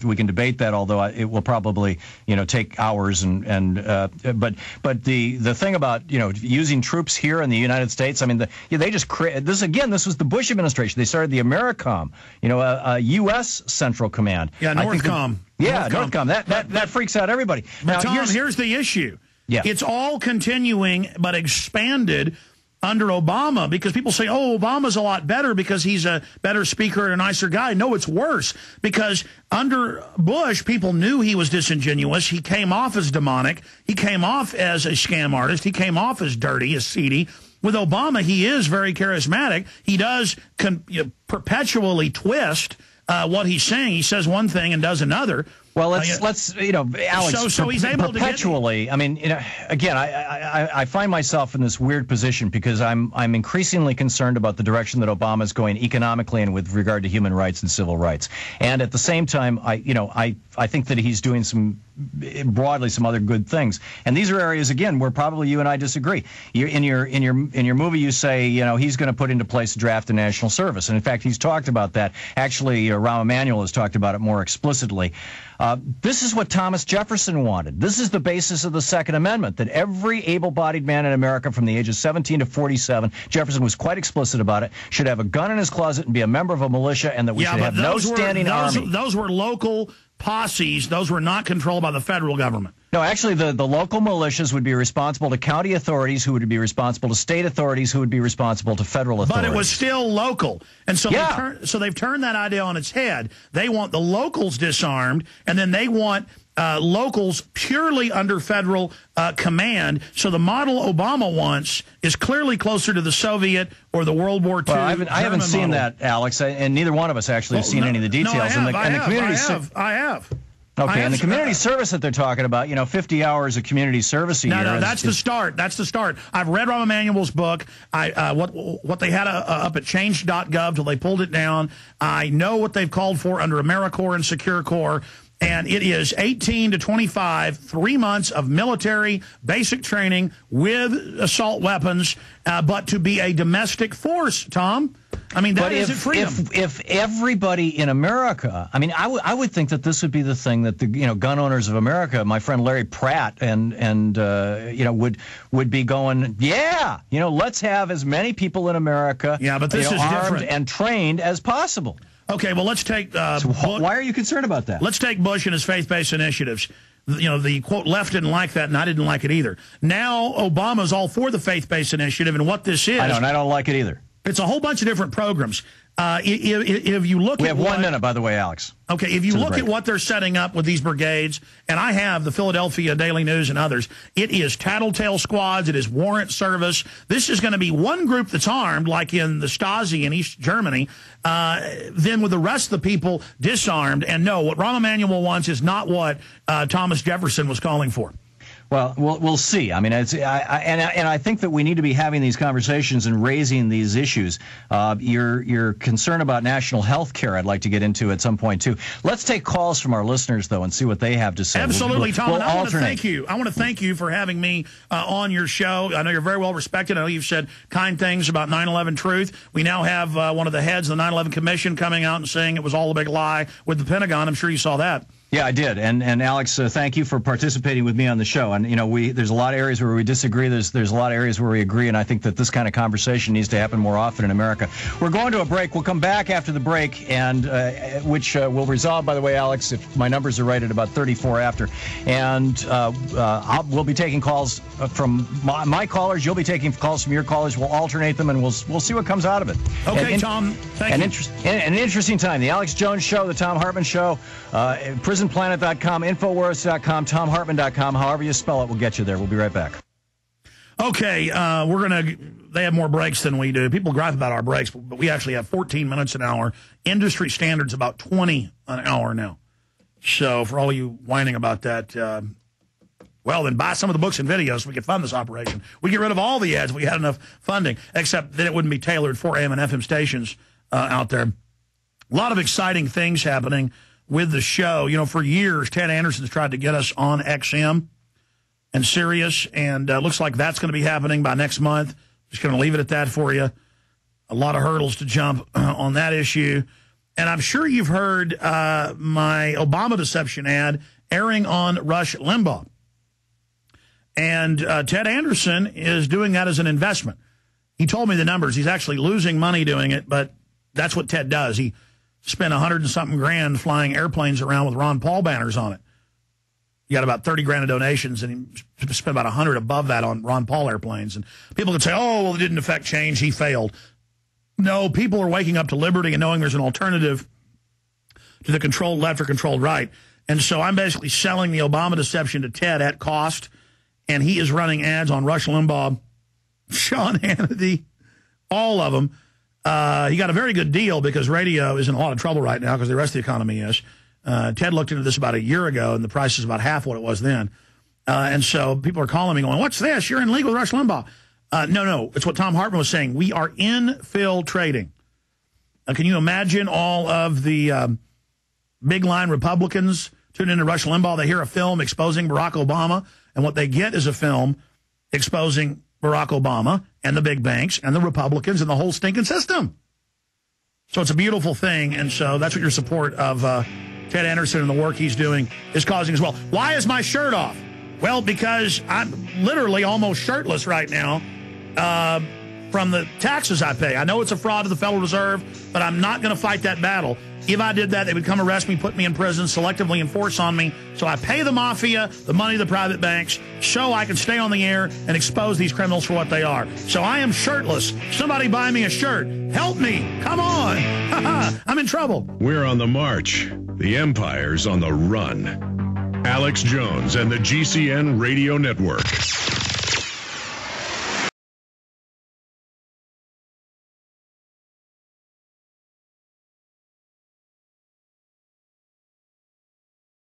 debate that, although it will probably take hours. But the thing about using troops here in the United States, I mean, they just created this again. This was the Bush administration. They started the AmeriCom, a U.S. Central Command. Yeah, Northcom. Northcom. That freaks out everybody. Now, Tom, here's the issue. Yeah. It's all continuing, but expanded under Obama, because people say, oh, Obama's a lot better because he's a better speaker and a nicer guy. No, it's worse, because under Bush, people knew he was disingenuous. He came off as demonic. He came off as a scam artist. He came off as dirty, as seedy. With Obama, he is very charismatic. He does perpetually twist what he's saying. He says one thing and does another. Well, let's Alex. So he's able perpetually. I mean, again, I find myself in this weird position because I'm increasingly concerned about the direction that Obama is going economically and with regard to human rights and civil rights. And at the same time, I think that he's doing broadly some other good things. And these are areas, again, where probably you and I disagree. In your movie, you say he's going to put into place a draft of national service, and in fact, he's talked about that. Actually, Rahm Emanuel has talked about it more explicitly. This is what Thomas Jefferson wanted. This is the basis of the Second Amendment, that every able-bodied man in America from the age of 17 to 47, Jefferson was quite explicit about it, should have a gun in his closet and be a member of a militia, and that we should have no standing army. Those were local posses. Those were not controlled by the federal government. No, actually, the local militias would be responsible to county authorities, who would be responsible to state authorities, who would be responsible to federal authorities. But it was still local. And so, they've turned that idea on its head. They want the locals disarmed, and then they want locals purely under federal command. So the model Obama wants is clearly closer to the Soviet or the World War II. Well, I haven't seen that, Alex, and neither one of us actually have seen any of the details. No, I have. Okay, and the community service that they're talking about, 50 hours of community service a year. No, that's the start. That's the start. I've read Rahm Emanuel's book. What they had up at change.gov till they pulled it down. I know what they've called for under AmeriCorps and Secure Corps. And it is 18 to 25, 3 months of military basic training with assault weapons, but to be a domestic force, Tom. I mean, that isn't freedom. If everybody in America, I mean, I would think that this would be the thing that the gun owners of America, my friend Larry Pratt, and would be going, let's have as many people in America, but this is armed different and trained as possible. Okay, well, let's take why are you concerned about that? Let's take Bush and his faith-based initiatives. The, quote, left didn't like that, and I didn't like it either. Now Obama's all for the faith-based initiative, and what this is... I don't like it either. It's a whole bunch of different programs. If you look we have 1 minute, by the way, Alex. Okay, if you look at what they're setting up with these brigades, and I have the Philadelphia Daily News and others, it is tattletale squads, it is warrant service. This is going to be one group that's armed, like in the Stasi in East Germany, then with the rest of the people disarmed. And no, what Rahm Emanuel wants is not what Thomas Jefferson was calling for. Well, we'll see. I mean, I think that we need to be having these conversations and raising these issues. Your concern about national health care, I'd like to get into at some point too. Let's take calls from our listeners though and see what they have to say. Absolutely, Tom. I want to thank you. I want to thank you for having me on your show. I know you're very well respected. I know you've said kind things about 9/11 Truth. We now have one of the heads of the 9/11 Commission coming out and saying it was all a big lie with the Pentagon. I'm sure you saw that. Yeah, I did. And Alex, thank you for participating with me on the show. And, there's a lot of areas where we disagree. There's a lot of areas where we agree. And I think that this kind of conversation needs to happen more often in America. We're going to a break. We'll come back after the break, and which will resolve, by the way, Alex, if my numbers are right, at about 34 after. And we'll be taking calls from my callers. You'll be taking calls from your callers. We'll alternate them, and we'll see what comes out of it. Okay, Tom. Thank you. An interesting time. The Alex Jones Show, the Thom Hartmann Show, prisonplanet.com, Infowars.com, ThomHartmann.com. However you spell it, will get you there. We'll be right back. Okay, they have more breaks than we do. People gripe about our breaks, but we actually have 14 minutes an hour. Industry standard's about 20 an hour now. So for all of you whining about that, well, then buy some of the books and videos so we can fund this operation. We get rid of all the ads if we had enough funding, except that it wouldn't be tailored for AM and FM stations out there. A lot of exciting things happening with the show. For years, Ted Anderson's tried to get us on XM and Sirius, and looks like that's going to be happening by next month. Just going to leave it at that for you. A lot of hurdles to jump on that issue. And I'm sure you've heard my Obama deception ad airing on Rush Limbaugh. And Ted Anderson is doing that as an investment. He told me the numbers. He's actually losing money doing it, but that's what Ted does. He spent $100 and something grand flying airplanes around with Ron Paul banners on it. He got about 30 grand of donations, and he spent about 100 above that on Ron Paul airplanes. And people could say, oh, well, it didn't affect change. He failed. No, people are waking up to liberty and knowing there's an alternative to the controlled left or controlled right. And so I'm basically selling the Obama deception to Ted at cost, and he is running ads on Rush Limbaugh, Sean Hannity, all of them. He got a very good deal because radio is in a lot of trouble right now because the rest of the economy is. Ted looked into this about a year ago, and the price is about half what it was then. And so people are calling me going, what's this? You're in league with Rush Limbaugh. No. It's what Thom Hartmann was saying. We are infiltrating. Can you imagine all of the big line Republicans tune into Rush Limbaugh? They hear a film exposing Barack Obama, and what they get is a film exposing Barack Obama and the big banks and the Republicans and the whole stinking system. So it's a beautiful thing, and so that's what your support of Ted Anderson and the work he's doing is causing as well. Why is my shirt off? Well, because I'm literally almost shirtless right now from the taxes I pay. I know it's a fraud to the Federal Reserve, but I'm not going to fight that battle. If I did that, they would come arrest me, put me in prison, selectively enforce on me. So I pay the mafia, the money of the private banks, so I can stay on the air and expose these criminals for what they are. So I am shirtless. Somebody buy me a shirt. Help me. Come on. I'm in trouble. We're on the march. The empire's on the run. Alex Jones and the GCN Radio Network.